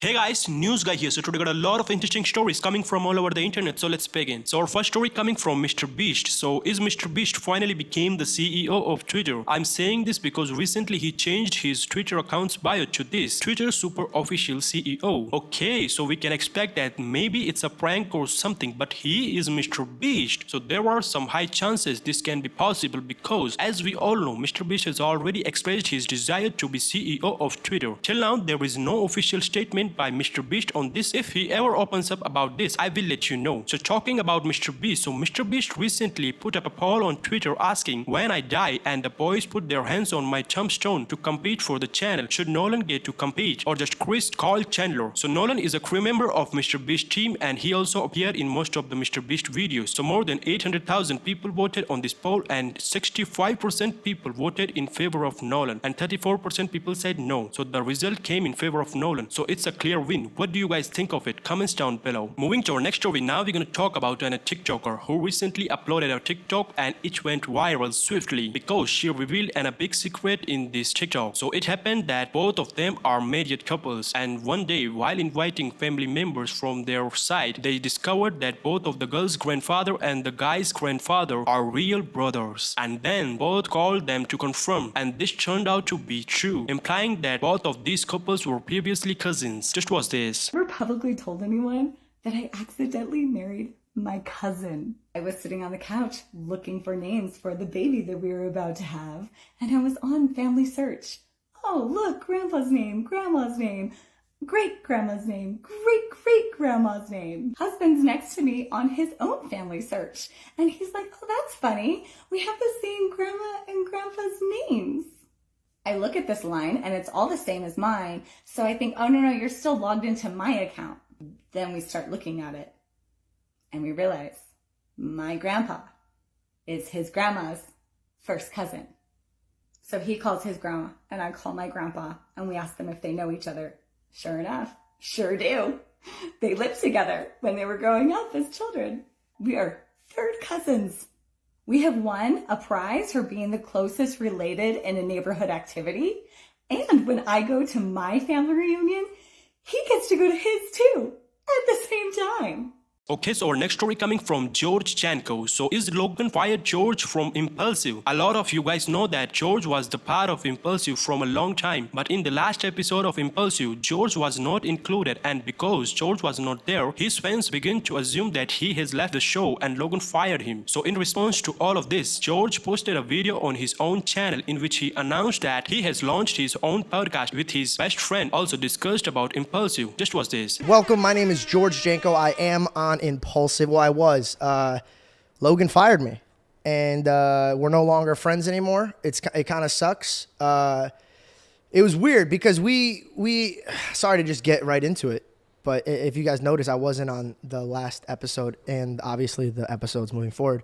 Hey guys, news guy here. So today we got a lot of interesting stories coming from all over the internet. So let's begin. So our first story coming from MrBeast. So is MrBeast finally became the CEO of Twitter? I'm saying this because recently he changed his Twitter account's bio to this: Twitter super official CEO. Okay, so we can expect that maybe it's a prank or something, but he is MrBeast. So there are some high chances this can be possible because, as we all know, MrBeast has already expressed his desire to be CEO of Twitter. Till now, there is no official statement by MrBeast on this. If he ever opens up about this, I will let you know. So talking about MrBeast, so MrBeast recently put up a poll on Twitter asking, when I die and the boys put their hands on my tombstone to compete for the channel, should Nolan get to compete or just Chris call Chandler? So Nolan is a crew member of MrBeast team and he also appeared in most of the MrBeast videos. So more than 800,000 people voted on this poll and 65% people voted in favor of Nolan and 34% people said no. So the result came in favor of Nolan. So it's a clear win. What do you guys think of it? Comments down below. Moving to our next story, now we're going to talk about a TikToker who recently uploaded a TikTok and it went viral swiftly because she revealed a big secret in this TikTok. So it happened that both of them are married couples, and one day while inviting family members from their side, they discovered that both of the girl's grandfather and the guy's grandfather are real brothers, and then both called them to confirm, and this turned out to be true, implying that both of these couples were previously cousins. Just was this. Never publicly told anyone that I accidentally married my cousin. I was sitting on the couch looking for names for the baby that we were about to have, and I was on Family Search. Oh, look, Grandpa's name, Grandma's name, great-grandma's name, great-great-grandma's name. Husband's next to me on his own Family Search, and he's like, oh, that's funny. We have the same grandma and grandpa's names. I look at this line and it's all the same as mine. So I think, oh, no, you're still logged into my account. Then we start looking at it and we realize my grandpa is his grandma's first cousin. So he calls his grandma and I call my grandpa and we ask them if they know each other. Sure enough, sure do. They lived together when they were growing up as children. We are third cousins. We have won a prize for being the closest related in a neighborhood activity. And when I go to my family reunion, he gets to go to his too at the same time. Okay, so our next story coming from Janko. So is Logan fired George from Impaulsive? A lot of you guys know that George was the part of Impaulsive from a long time, but in the last episode of Impaulsive, George was not included, and because George was not there, his fans began to assume that he has left the show and Logan fired him. So in response to all of this, George posted a video on his own channel in which he announced that he has launched his own podcast with his best friend, also discussed about Impaulsive. Just was this. Welcome, my name is Janko. I am on Impaulsive. Well, I was. Logan fired me, and we're no longer friends anymore. It kind of sucks. It was weird because we sorry to just get right into it, but if you guys notice, I wasn't on the last episode, and obviously the episodes moving forward.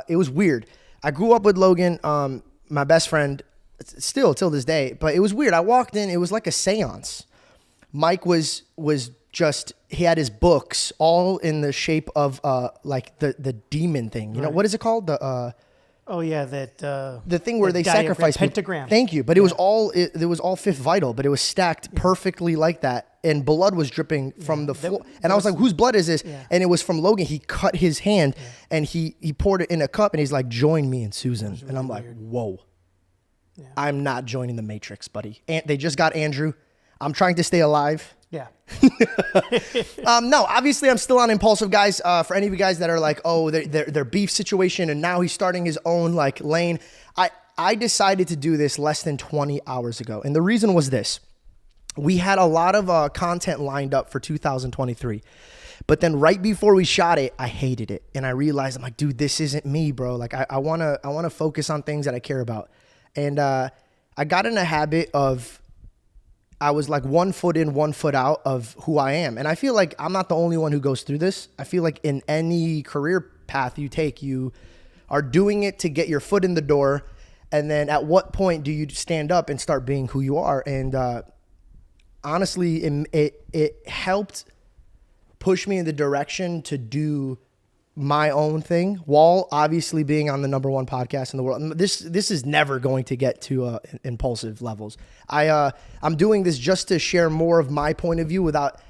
It was weird. I grew up with Logan, my best friend, still till this day. But it was weird. I walked in. It was like a seance. Mike was just, he had his books all in the shape of like the demon thing. You know, what is it called? The oh yeah, that the thing where they sacrifice pentagram. Thank you. But it was all it was all fifth vital, but it was stacked perfectly like that, and blood was dripping from the floor. And I was like, whose blood is this? And it was from Logan. He cut his hand and he poured it in a cup, and he's like, join me and Susan. Really, and I'm like, whoa. Yeah. I'm not joining the Matrix, buddy. And they just got Andrew. I'm trying to stay alive. Yeah. No, obviously I'm still on Impaulsive, guys. For any of you guys that are like, oh, their beef situation, and now he's starting his own like lane. I decided to do this less than 20 hours ago. And the reason was this. We had a lot of content lined up for 2023. But then right before we shot it, I hated it. And I realized, I'm like, dude, this isn't me, bro. Like I wanna focus on things that I care about. And I got in a habit of, I was like 1 foot in, 1 foot out of who I am. And I feel like I'm not the only one who goes through this. I feel like in any career path you take, you are doing it to get your foot in the door. And then at what point do you stand up and start being who you are? And honestly, it helped push me in the direction to do my own thing, while obviously being on the #1 podcast in the world. This is never going to get to Impulsive levels. I'm doing this just to share more of my point of view without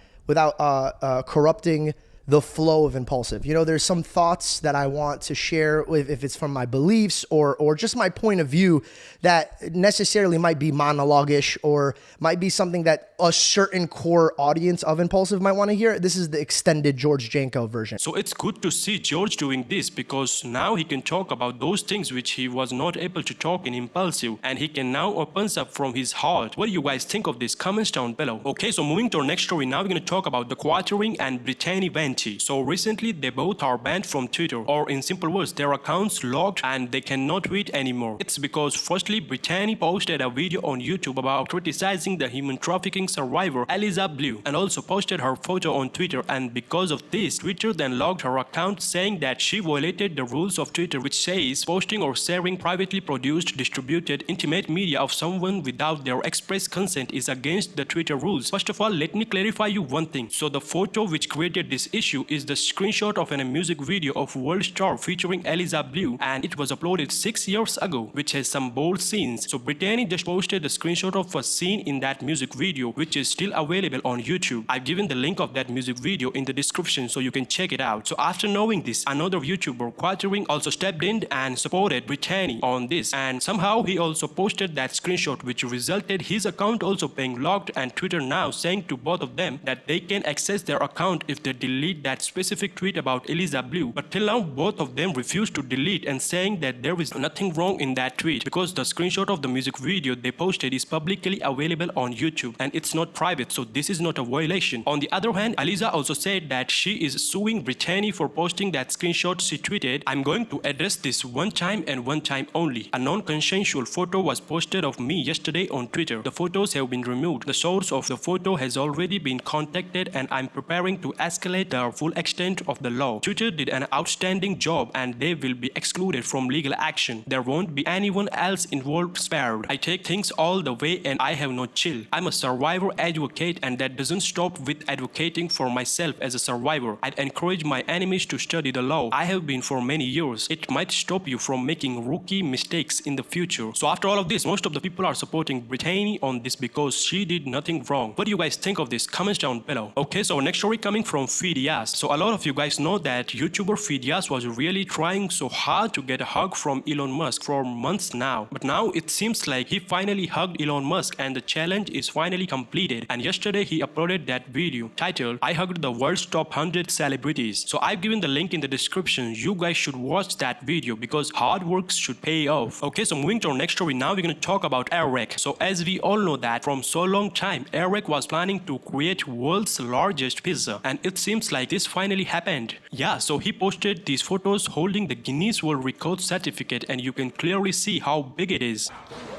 corrupting the flow of Impulsive. You know, there's some thoughts that I want to share with, if it's from my beliefs or just my point of view, that necessarily might be monologue-ish or might be something that a certain core audience of Impulsive might want to hear. This is the extended George Janko version. So it's good to see George doing this, because now he can talk about those things which he was not able to talk in Impulsive, and he can now open up from his heart. What do you guys think of this? Comments down below. Okay, so moving to our next story, now we're going to talk about the Quartering and Brittany Venti. So recently they both are banned from Twitter, or in simple words, their accounts locked and they cannot tweet anymore. It's because firstly, Brittany posted a video on YouTube about criticizing the human trafficking survivor Eliza Bleu, and also posted her photo on Twitter, and because of this, Twitter then locked her account, saying that she violated the rules of Twitter, which says posting or sharing privately produced, distributed, intimate media of someone without their express consent is against the Twitter rules. First of all, let me clarify you one thing. So the photo which created this issue is the screenshot of a music video of World Star featuring Eliza Bleu, and it was uploaded 6 years ago, which has some bold scenes. So Brittany just posted the screenshot of a scene in that music video, which is still available on YouTube. I've given the link of that music video in the description so you can check it out. So after knowing this, another YouTuber, Quartering, also stepped in and supported Brittany on this, and somehow he also posted that screenshot, which resulted his account also being locked, and Twitter now saying to both of them that they can access their account if they delete that specific tweet about Eliza Bleu. But till now, both of them refused to delete, and saying that there is nothing wrong in that tweet because the screenshot of the music video they posted is publicly available on YouTube and it's not private, so this is not a violation. On the other hand, Eliza also said that she is suing Brittany for posting that screenshot. She tweeted, "I'm going to address this one time and one time only. A non-consensual photo was posted of me yesterday on Twitter. The photos have been removed. The source of the photo has already been contacted and I'm preparing to escalate the full extent of the law. Twitter did an outstanding job and they will be excluded from legal action. There won't be anyone else involved spared. I take things all the way and I have no chill. I'm a survivor advocate and that doesn't stop with advocating for myself as a survivor. I'd encourage my enemies to study the law. I have been for many years. It might stop you from making rookie mistakes in the future." So after all of this, most of the people are supporting Brittany on this because she did nothing wrong. What do you guys think of this? Comments down below. Okay, so next story coming from Fidias. So a lot of you guys know that YouTuber Fidias was really trying so hard to get a hug from Elon Musk for months now. But now it seems like he finally hugged Elon Musk and the challenge is finally completed. And yesterday he uploaded that video titled, "I hugged the world's top 100 celebrities." So I've given the link in the description. You guys should watch that video because hard work should pay off. Okay, so moving to our next story, now we're going to talk about Airrack. So as we all know that from so long time, Airrack was planning to create world's largest pizza, and it seems like this finally happened. Yeah, so he posted these photos holding the Guinness World Record certificate, and you can clearly see how big it is.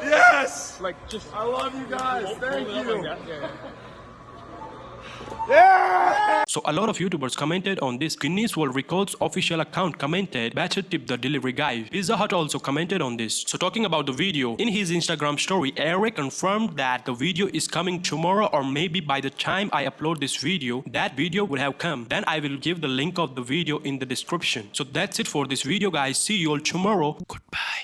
Yes! Like, just, I love you guys. Thank you. Yeah! So a lot of YouTubers commented on this. Guinness World Records official account commented, "Better tip the delivery guy." Pizza Hut also commented on this. So talking about the video, in his Instagram story, Airrack confirmed that the video is coming tomorrow, or maybe by the time I upload this video, that video will have come. Then I will give the link of the video in the description. So that's it for this video, guys. See you all tomorrow. Goodbye.